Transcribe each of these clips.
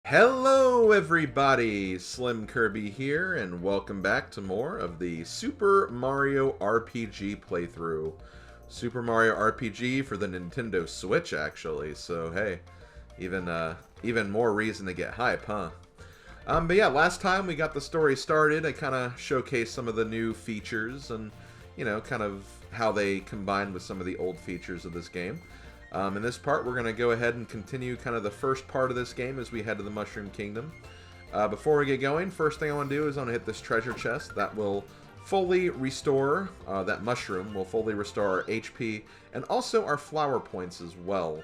Hello everybody, SlimKirby here, and welcome back to more of the Super Mario RPG playthrough. Super Mario RPG for the Nintendo Switch, actually, so hey, even more reason to get hype, huh? But yeah, last time we got the story started, I kind of showcased some of the new features and, kind of how they combine with some of the old features of this game. In this part, we're going to go ahead and continue kind of the first part of this game as we head to the Mushroom Kingdom. Before we get going, first thing I want to do is I want to hit this treasure chest. That will fully restore, that mushroom will fully restore our HP and also our flower points as well.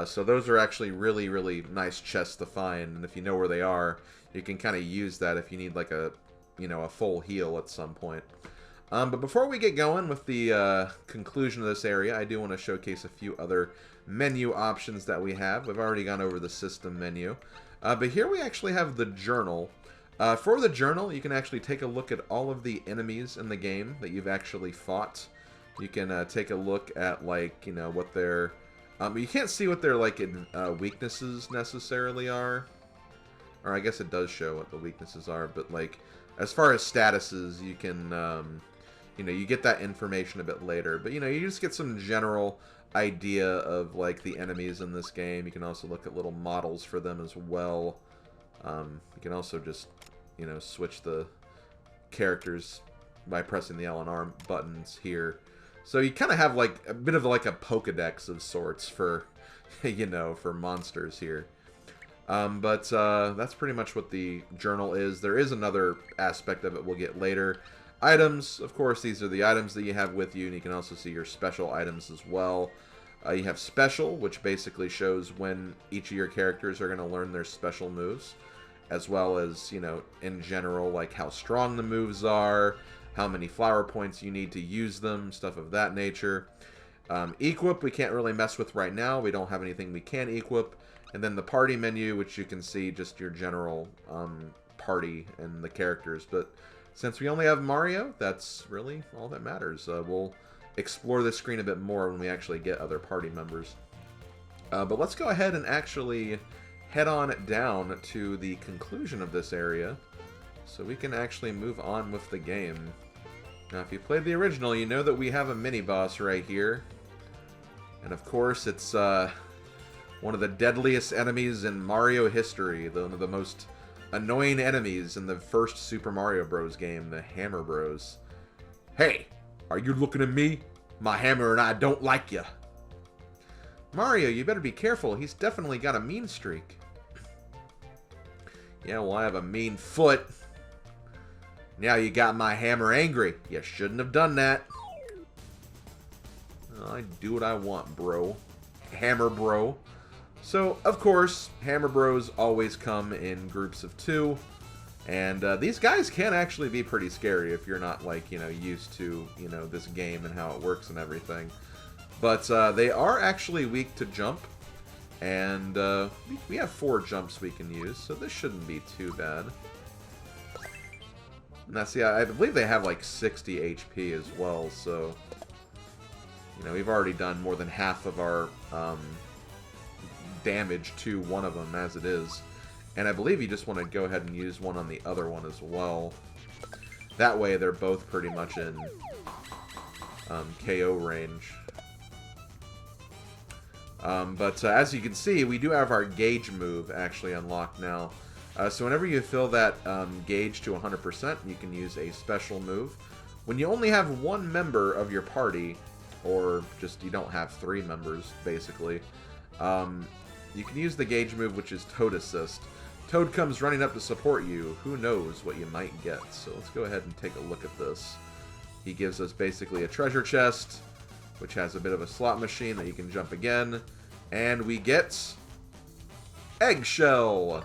So those are actually really, really nice chests to find, and if you know where they are, you can kind of use that if you need like a full heal at some point. But before we get going with the conclusion of this area, I do want to showcase a few other menu options that we have. We've already gone over the system menu. But here we actually have the journal. For the journal, you can actually take a look at all of the enemies in the game that you've actually fought. You can take a look at, like, what their... you can't see what their, like, weaknesses necessarily are. Or I guess it does show what the weaknesses are, but, like, as far as statuses, you can... you get that information a bit later, but, you just get some general idea of, like, the enemies in this game. You can also look at little models for them as well. You can also just, switch the characters by pressing the L and R buttons here. So you kind of have, like, a bit of, like, a Pokedex of sorts for, for monsters here. But that's pretty much what the journal is. There is another aspect of it we'll get later. Items, of course, these are the items that you have with you, and you can also see your special items as well. You have special, which basically shows when each of your characters are going to learn their special moves, as well as, in general, like how strong the moves are, how many flower points you need to use them, stuff of that nature. Equip, we can't really mess with right now. We don't have anything we can equip. And then the party menu, which you can see just your general party and the characters, but since we only have Mario, that's really all that matters. We'll explore this screen a bit more when we actually get other party members. But let's go ahead and actually head on down to the conclusion of this area so we can actually move on with the game. Now, if you played the original, you know that we have a mini-boss right here. And of course, it's one of the deadliest enemies in Mario history, one of the most annoying enemies in the first Super Mario Bros. Game, the Hammer Bros. Hey, are you looking at me? My hammer and I don't like you. Mario, you better be careful. He's definitely got a mean streak. Yeah, well, I have a mean foot. Now you got my hammer angry. You shouldn't have done that. I do what I want, bro. Hammer bro. So, of course, Hammer Bros always come in groups of 2, and these guys can actually be pretty scary if you're not, like, used to, this game and how it works and everything. But they are actually weak to jump, and we have 4 jumps we can use, so this shouldn't be too bad. Now, see, I believe they have, like, 60 HP as well, so, we've already done more than half of our damage to one of them as it is, and I believe you just want to go ahead and use one on the other one as well. That way they're both pretty much in KO range. But as you can see, we do have our gauge move actually unlocked now. So whenever you fill that gauge to 100%, you can use a special move. When you only have 1 member of your party, or just you don't have 3 members basically, you can use the gauge move, which is Toad Assist. Toad comes running up to support you. Who knows what you might get? So let's go ahead and take a look at this. He gives us basically a treasure chest, which has a bit of a slot machine that you can jump again. And we get Eggshell,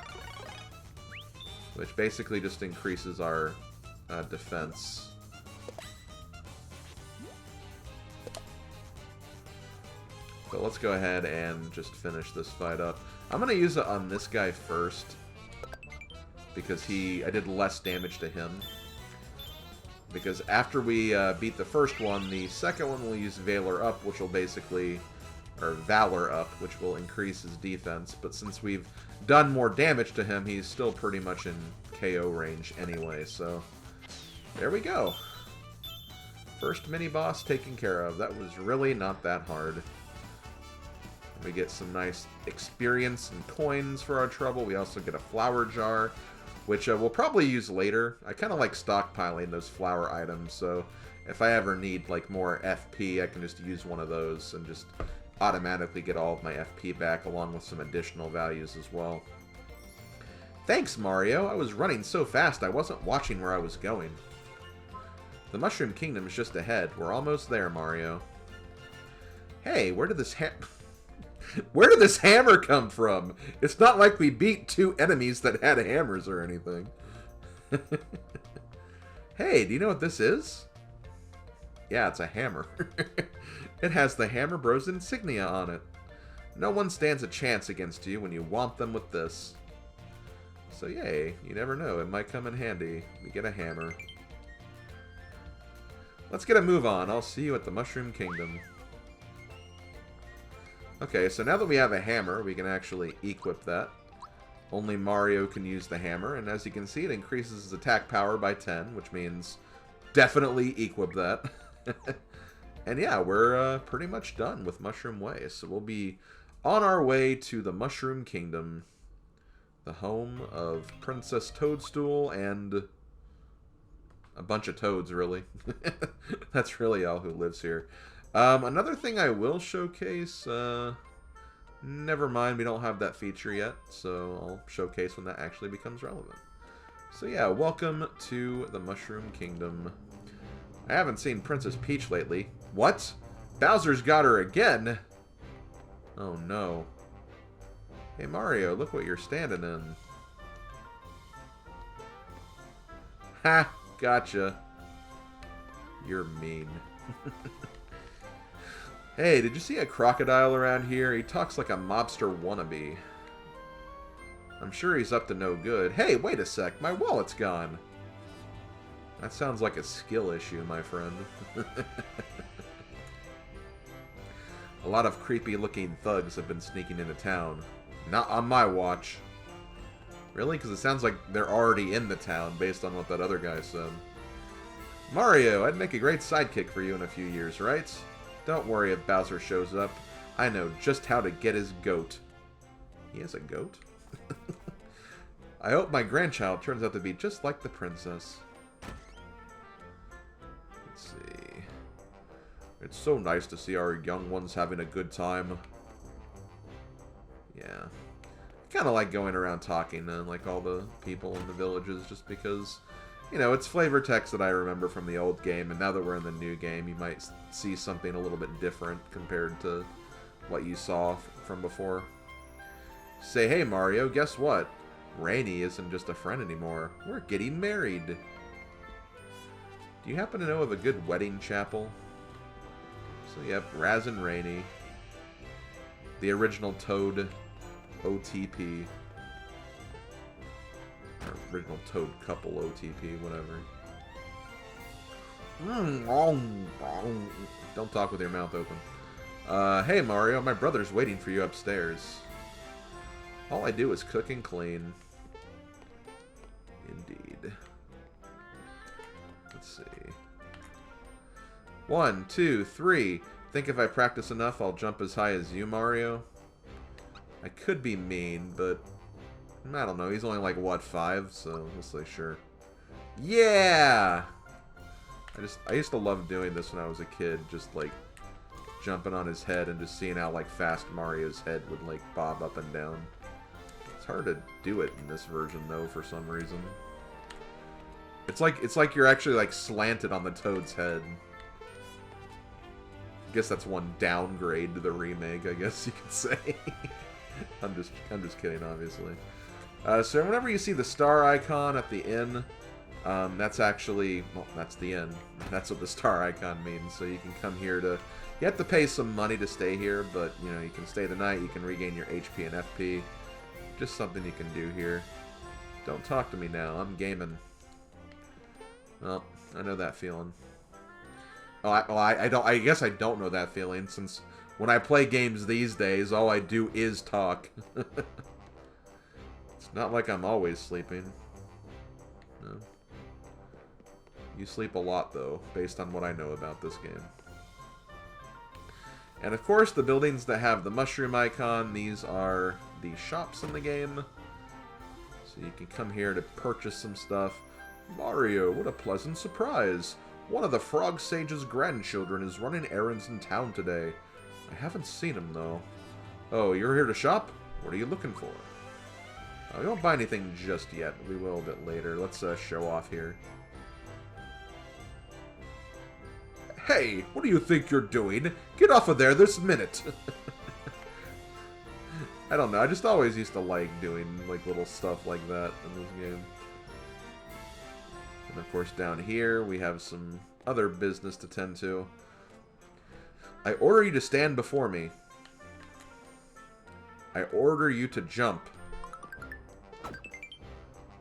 which basically just increases our defense. So let's go ahead and just finish this fight up. I'm going to use it on this guy first, because I did less damage to him. Because after we beat the first one, the second one will use Valor Up, which will basically, or Valor Up, which will increase his defense. But since we've done more damage to him, he's still pretty much in KO range anyway, so there we go. First mini-boss taken care of. That was really not that hard. We get some nice experience and coins for our trouble. We also get a flower jar, which we'll probably use later. I kind of like stockpiling those flower items, so if I ever need like more FP, I can just use one of those and just automatically get all of my FP back, along with some additional values as well. Thanks, Mario. I was running so fast I wasn't watching where I was going. The Mushroom Kingdom is just ahead. We're almost there, Mario. Hey, where did this hammer come from? It's not like we beat 2 enemies that had hammers or anything. Hey, do you know what this is? Yeah, it's a hammer. It has the Hammer Bros insignia on it. No one stands a chance against you when you whomp them with this. So yay, you never know, it might come in handy. We get a hammer. Let's get a move on. I'll see you at the Mushroom Kingdom. Okay, so now that we have a hammer, we can actually equip that. Only Mario can use the hammer, and as you can see, it increases his attack power by 10, which means definitely equip that. And yeah, we're pretty much done with Mushroom Way, so we'll be on our way to the Mushroom Kingdom, the home of Princess Toadstool and a bunch of toads, really. That's really all who lives here. Another thing I will showcase, never mind, we don't have that feature yet, so I'll showcase when that actually becomes relevant. So yeah, welcome to the Mushroom Kingdom. I haven't seen Princess Peach lately. What? Bowser's got her again? Oh no. Hey Mario, look what you're standing in. Ha! Gotcha. You're mean. Hey, did you see a crocodile around here? He talks like a mobster wannabe. I'm sure he's up to no good. Hey, wait a sec. My wallet's gone. That sounds like a skill issue, my friend. A lot of creepy-looking thugs have been sneaking into town. Not on my watch. Really? Because it sounds like they're already in the town, based on what that other guy said. Mario, I'd make a great sidekick for you in a few years, right? Don't worry if Bowser shows up. I know just how to get his goat. He has a goat? I hope my grandchild turns out to be just like the princess. Let's see. It's so nice to see our young ones having a good time. Yeah. I kind of like going around talking to like all the people in the villages just because, you know, it's flavor text that I remember from the old game, and now that we're in the new game, you might see something a little bit different compared to what you saw from before. Say, hey Mario, guess what? Rainy isn't just a friend anymore. We're getting married. Do you happen to know of a good wedding chapel? So yep, Raz and Rainy. The original Toad OTP. Or original Toad couple OTP, whatever. Don't talk with your mouth open. Hey Mario, my brother's waiting for you upstairs. All I do is cook and clean. Indeed. Let's see. 1, 2, 3. Think if I practice enough, I'll jump as high as you, Mario? I could be mean, but I don't know. He's only like, what, 5? So we'll say sure. Yeah! I used to love doing this when I was a kid. Just, like, jumping on his head and just seeing how, like, fast Mario's head would, like, bob up and down. It's hard to do it in this version, though, for some reason. It's like you're actually, like, slanted on the Toad's head. I guess that's one downgrade to the remake, I guess you could say. I'm just kidding, obviously. So whenever you see the star icon at the inn, that's actually, well, that's the inn. That's what the star icon means. So you can come here to, you have to pay some money to stay here, but, you know, you can stay the night, you can regain your HP and FP. Just something you can do here. Don't talk to me now, I'm gaming. Well, I know that feeling. Oh, I guess I don't know that feeling, since when I play games these days, all I do is talk. It's not like I'm always sleeping. No. You sleep a lot, though, based on what I know about this game. And of course, the buildings that have the mushroom icon, these are the shops in the game. So you can come here to purchase some stuff. Mario, what a pleasant surprise. One of the Frog Sage's grandchildren is running errands in town today. I haven't seen him, though. Oh, you're here to shop? What are you looking for? We won't buy anything just yet. We will a bit later. Let's show off here. Hey, what do you think you're doing? Get off of there this minute. I don't know. I just always used to like doing like little stuff like that in this game. And of course down here we have some other business to tend to. I order you to stand before me. I order you to jump.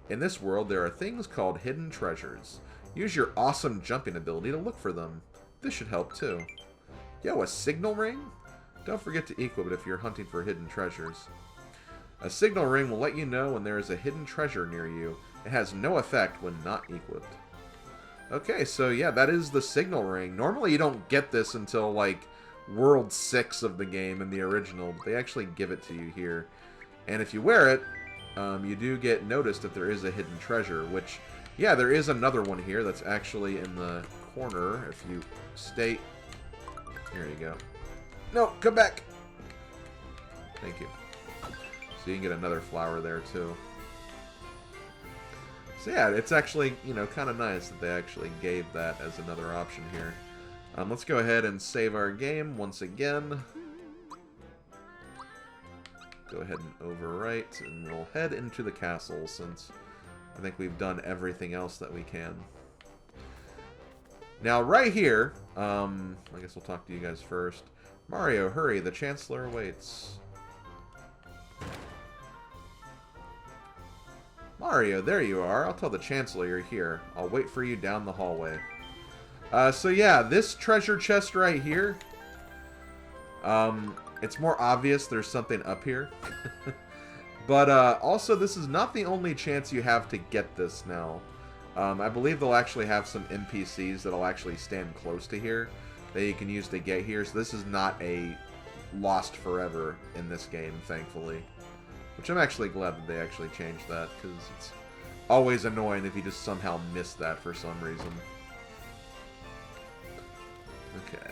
In this world, there are things called hidden treasures. Use your awesome jumping ability to look for them. This should help too. Yo, a signal ring? Don't forget to equip it if you're hunting for hidden treasures. A signal ring will let you know when there is a hidden treasure near you. It has no effect when not equipped. Okay, so yeah, that is the signal ring. Normally you don't get this until like World 6 of the game in the original, but they actually give it to you here. And if you wear it, you do get noticed if there is a hidden treasure, which, yeah, there is another one here that's actually in the corner. If you stay... Here you go. No, come back! Thank you. So you can get another flower there, too. So yeah, it's actually, you know, kind of nice that they actually gave that as another option here. Let's go ahead and save our game once again. Go ahead and overwrite, and we'll head into the castle since I think we've done everything else that we can. Now, right here, I guess we'll talk to you guys first. Mario, hurry, the Chancellor awaits. Mario, there you are. I'll tell the Chancellor you're here. I'll wait for you down the hallway. So yeah, this treasure chest right here, it's more obvious there's something up here. But also, this is not the only chance you have to get this now. I believe they'll actually have some NPCs that'll actually stand close to here that you can use to get here. So this is not a lost forever in this game, thankfully. Which I'm actually glad that they actually changed that, because it's always annoying if you just somehow miss that for some reason. Okay.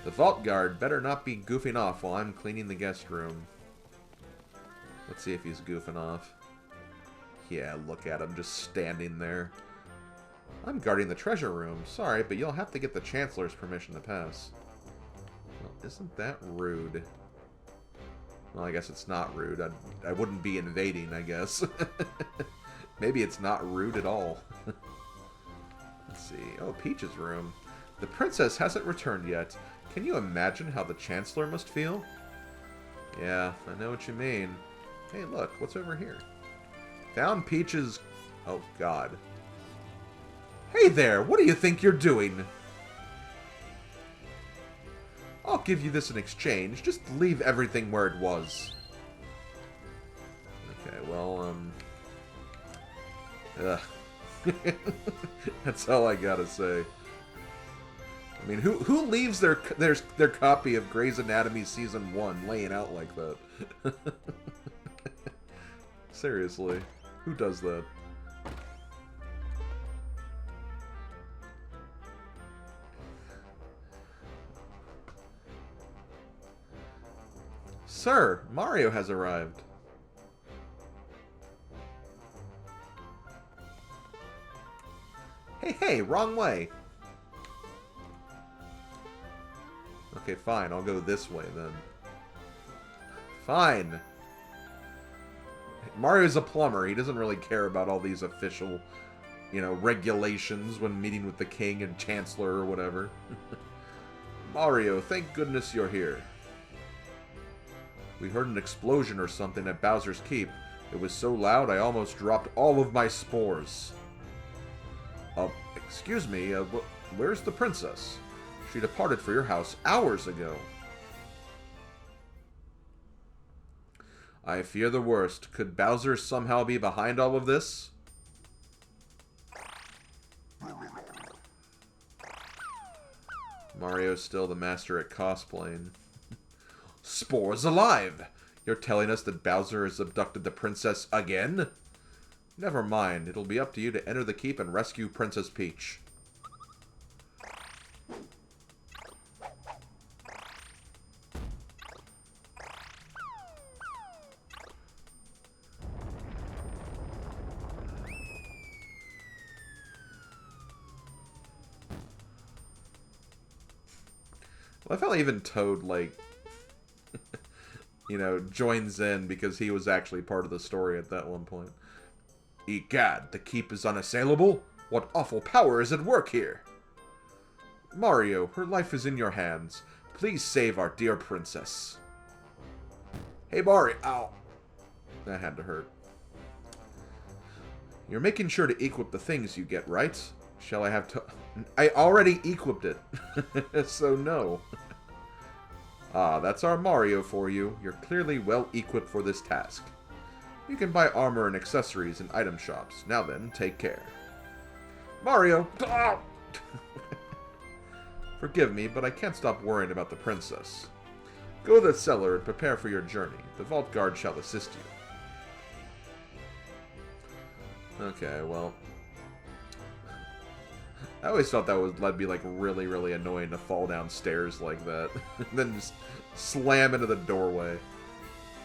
The vault guard better not be goofing off while I'm cleaning the guest room. Let's see if he's goofing off. Yeah, look at him just standing there. I'm guarding the treasure room. Sorry, but you'll have to get the Chancellor's permission to pass. Well, isn't that rude? Well, I guess it's not rude. I wouldn't be invading, I guess. Maybe it's not rude at all. Let's see. Oh, Peach's room. The princess hasn't returned yet. Can you imagine how the Chancellor must feel? Yeah, I know what you mean. Hey, look, what's over here? Found Peach's... Oh, God. Hey there, what do you think you're doing? I'll give you this in exchange. Just leave everything where it was. Okay, well, Ugh. That's all I gotta say. I mean, who leaves their copy of Grey's Anatomy Season 1 laying out like that? Seriously. Who does that? Sir, Mario has arrived. Hey, wrong way. Okay, fine. I'll go this way, then. Fine. Mario's a plumber. He doesn't really care about all these official, you know, regulations when meeting with the king and chancellor or whatever. Mario, thank goodness you're here. We heard an explosion or something at Bowser's Keep. It was so loud I almost dropped all of my spores. Excuse me, where's the princess? She departed for your house hours ago. I fear the worst. Could Bowser somehow be behind all of this? Mario's still the master at cosplaying. Spore's alive! You're telling us that Bowser has abducted the princess again? Never mind. It'll be up to you to enter the keep and rescue Princess Peach. I felt even Toad, like, you know, joins in because he was actually part of the story at that one point. Egad, the keep is unassailable? What awful power is at work here? Mario, her life is in your hands. Please save our dear princess. Hey, Mario. Ow. That had to hurt. You're making sure to equip the things you get, right? Shall I have to... I already equipped it. So no. Ah, that's our Mario for you. You're clearly well equipped for this task. You can buy armor and accessories in item shops. Now then, take care. Mario! Ah! Forgive me, but I can't stop worrying about the princess. Go to the cellar and prepare for your journey. The vault guard shall assist you. Okay, well... I always thought that'd be like really, really annoying to fall downstairs like that. And then just slam into the doorway.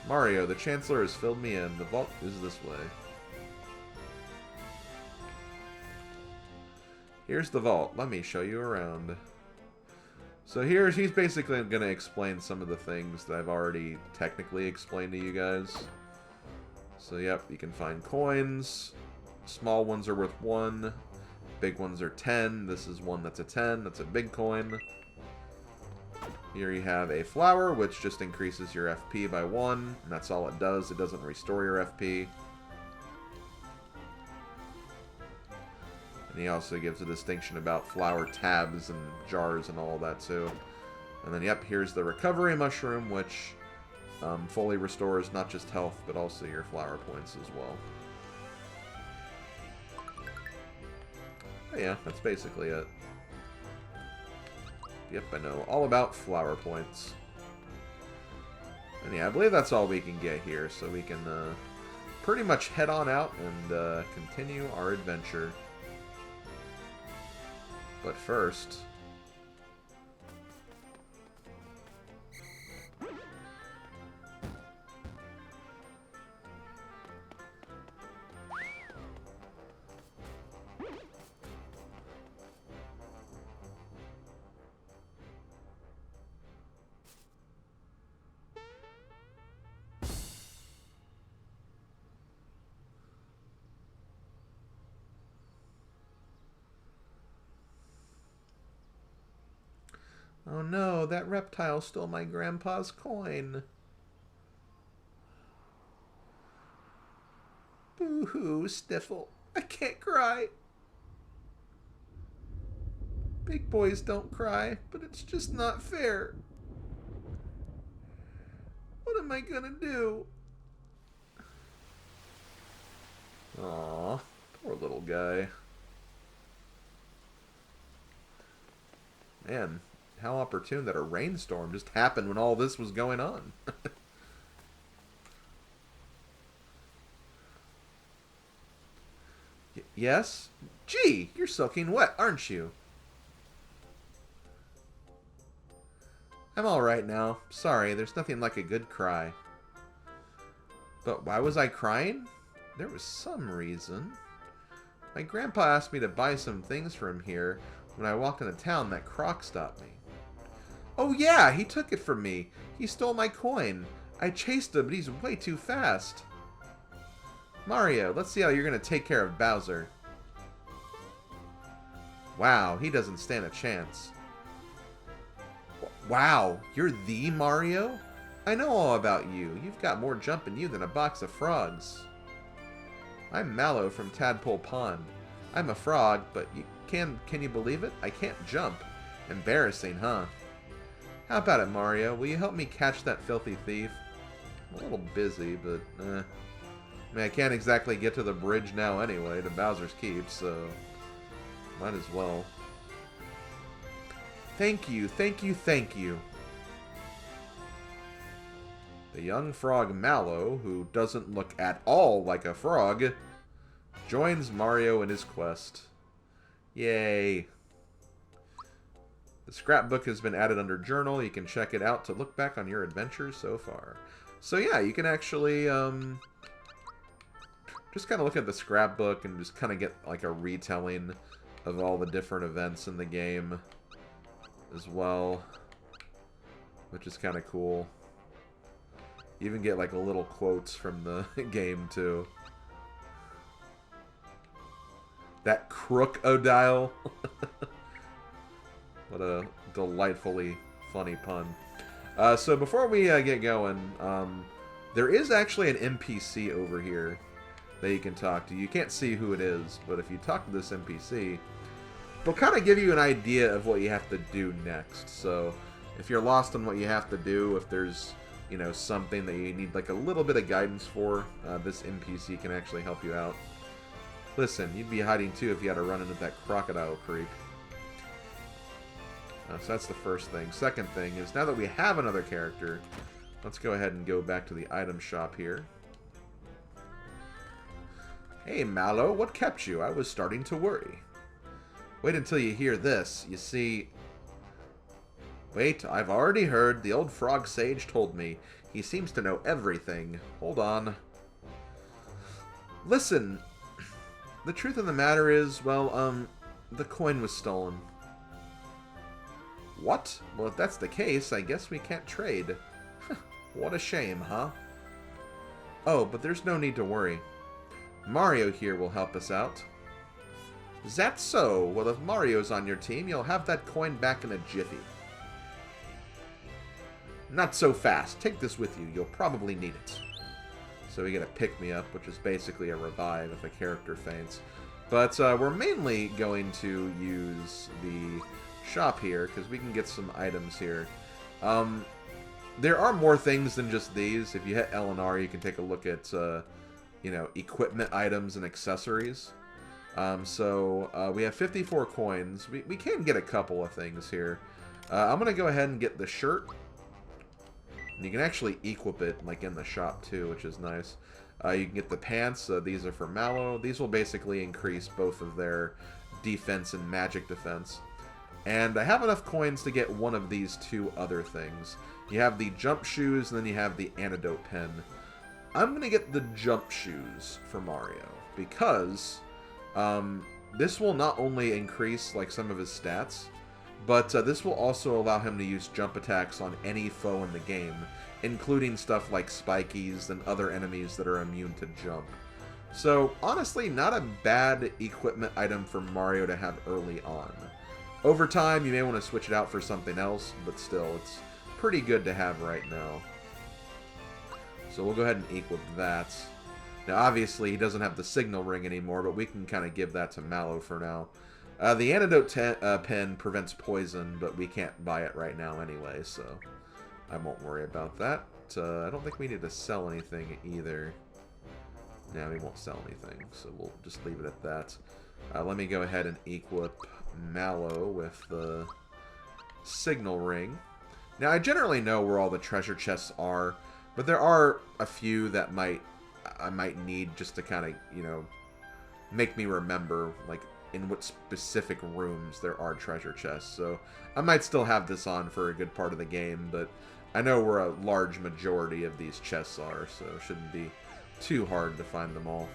Mario, the Chancellor has filled me in. The vault is this way. Here's the vault. Let me show you around. So he's basically going to explain some of the things that I've already technically explained to you guys. So yep, you can find coins. Small ones are worth 1. Big ones are 10. This is one that's a 10. That's a big coin. Here you have a flower, which just increases your FP by 1. And that's all it does. It doesn't restore your FP. And he also gives a distinction about flower tabs and jars and all that too. And then, yep, here's the recovery mushroom, which fully restores not just health, but also your flower points as well. But yeah, that's basically it. Yep, I know all about flower points. And yeah, I believe that's all we can get here, so we can pretty much head on out and continue our adventure. But first... Oh no, that reptile stole my grandpa's coin. Boo-hoo, Sniffle. I can't cry. Big boys don't cry, but it's just not fair. What am I gonna do? Aw, poor little guy. Man, how opportune that a rainstorm just happened when all this was going on. Yes? Gee, you're soaking wet, aren't you? I'm alright now. Sorry, there's nothing like a good cry. But why was I crying? There was some reason. My grandpa asked me to buy some things from here. When I walked into town, that croc stopped me. Oh yeah, he took it from me. He stole my coin. I chased him, but he's way too fast. Mario, let's see how you're going to take care of Bowser. Wow, he doesn't stand a chance. Wow, you're the Mario? I know all about you. You've got more jump in you than a box of frogs. I'm Mallow from Tadpole Pond. I'm a frog, but can you believe it? I can't jump. Embarrassing, huh? How about it, Mario? Will you help me catch that filthy thief? I'm a little busy, but I mean, I can't exactly get to the bridge now anyway, to Bowser's Keep, so might as well. Thank you, thank you, thank you. The young frog Mallow, who doesn't look at all like a frog, joins Mario in his quest. Yay. The scrapbook has been added under journal. You can check it out to look back on your adventures so far. So yeah, you can actually just kind of look at the scrapbook and just kind of get like a retelling of all the different events in the game as well, which is kind of cool. You even get like a little quotes from the game too. That crocodile. What a delightfully funny pun. So before we get going, there is actually an NPC over here that you can talk to. You can't see who it is, but if you talk to this NPC, they'll kind of give you an idea of what you have to do next. So if you're lost on what you have to do, if there's, you know, something that you need like a little bit of guidance for, this NPC can actually help you out. Listen, you'd be hiding too if you had to run into that crocodile creep. So that's the first thing. Second thing is, now that we have another character, let's go ahead and go back to the item shop here. Hey, Mallow, what kept you? I was starting to worry. Wait until you hear this. You see... Wait, I've already heard. The old frog sage told me. He seems to know everything. Hold on. Listen, the truth of the matter is, well, the coin was stolen. What? Well, if that's the case, I guess we can't trade. What a shame, huh? Oh, but there's no need to worry. Mario here will help us out. Is that so? Well, if Mario's on your team, you'll have that coin back in a jiffy. Not so fast. Take this with you. You'll probably need it. So we get a pick-me-up, which is basically a revive if a character faints. But we're mainly going to use the shop here, because we can get some items here. There are more things than just these. If you hit L and R, you can take a look at, you know, equipment items and accessories. So we have 54 coins. We can get a couple of things here. I'm going to go ahead and get the shirt. And you can actually equip it, like, in the shop, too, which is nice. You can get the pants. These are for Mallow. These will basically increase both of their defense and magic defense. And I have enough coins to get one of these two other things. You have the jump shoes, and then you have the antidote pen. I'm going to get the jump shoes for Mario, because this will not only increase, like, some of his stats, but this will also allow him to use jump attacks on any foe in the game, including stuff like spikies and other enemies that are immune to jump. So, honestly, not a bad equipment item for Mario to have early on. Over time, you may want to switch it out for something else, but still, it's pretty good to have right now. So we'll go ahead and equip that. Now, obviously, he doesn't have the signal ring anymore, but we can kind of give that to Mallow for now. The antidote pen prevents poison, but we can't buy it right now anyway, so I won't worry about that. I don't think we need to sell anything either. No, we won't sell anything, so we'll just leave it at that. Let me go ahead and equip Mallow with the signal ring. Now, I generally know where all the treasure chests are, but there are a few that I might need just to kind of, you know, make me remember, like, in what specific rooms there are treasure chests. So I might still have this on for a good part of the game, but I know where a large majority of these chests are, so it shouldn't be too hard to find them all.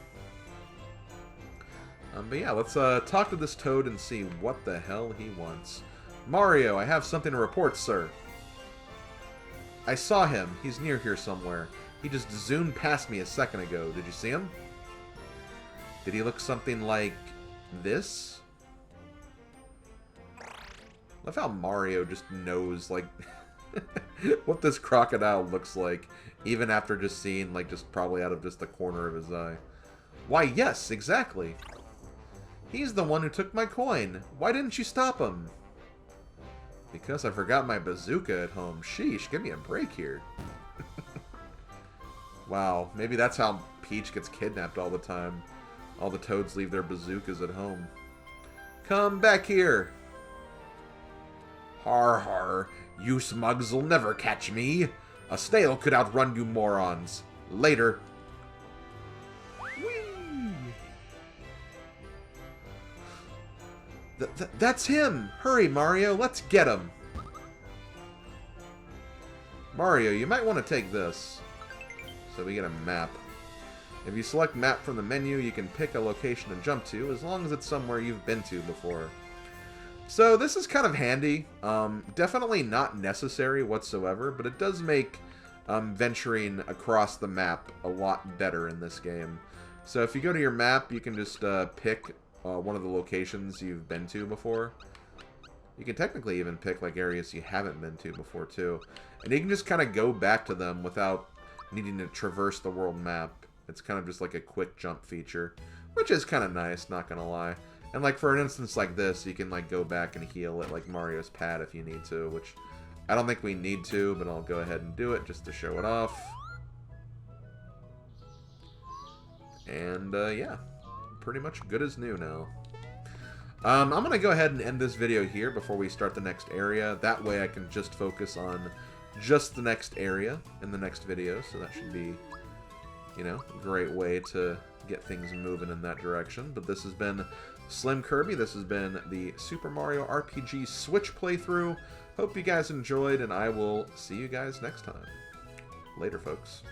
But yeah, let's talk to this toad and see what the hell he wants. Mario, I have something to report, sir. I saw him. He's near here somewhere. He just zoomed past me a second ago. Did you see him? Did he look something like this? Love how Mario just knows, like, what this crocodile looks like, even after just seeing, like, just probably out of just the corner of his eye. Why, yes, exactly. He's the one who took my coin. Why didn't you stop him? Because I forgot my bazooka at home. Sheesh, give me a break here. Wow, maybe that's how Peach gets kidnapped all the time. All the Toads leave their bazookas at home. Come back here! Har har, you smugs'll never catch me. A snail could outrun you morons. Later. Whee! That's him! Hurry, Mario, let's get him! Mario, you might want to take this. So we get a map. If you select map from the menu, you can pick a location to jump to, as long as it's somewhere you've been to before. So this is kind of handy. Definitely not necessary whatsoever, but it does make venturing across the map a lot better in this game. So if you go to your map, you can just pick one of the locations you've been to before. You can technically even pick like areas you haven't been to before too. And you can just kind of go back to them without needing to traverse the world map. It's kind of just like a quick jump feature, which is kind of nice, not gonna lie. And like for an instance like this, you can like go back and heal at like Mario's pad if you need to, which I don't think we need to, but I'll go ahead and do it just to show it off. And yeah, pretty much good as new now. I'm going to go ahead and end this video here before we start the next area. That way I can just focus on just the next area in the next video, so that should be, you know, a great way to get things moving in that direction. But this has been SlimKirby. This has been the Super Mario RPG Switch playthrough. Hope you guys enjoyed, and I will see you guys next time. Later, folks.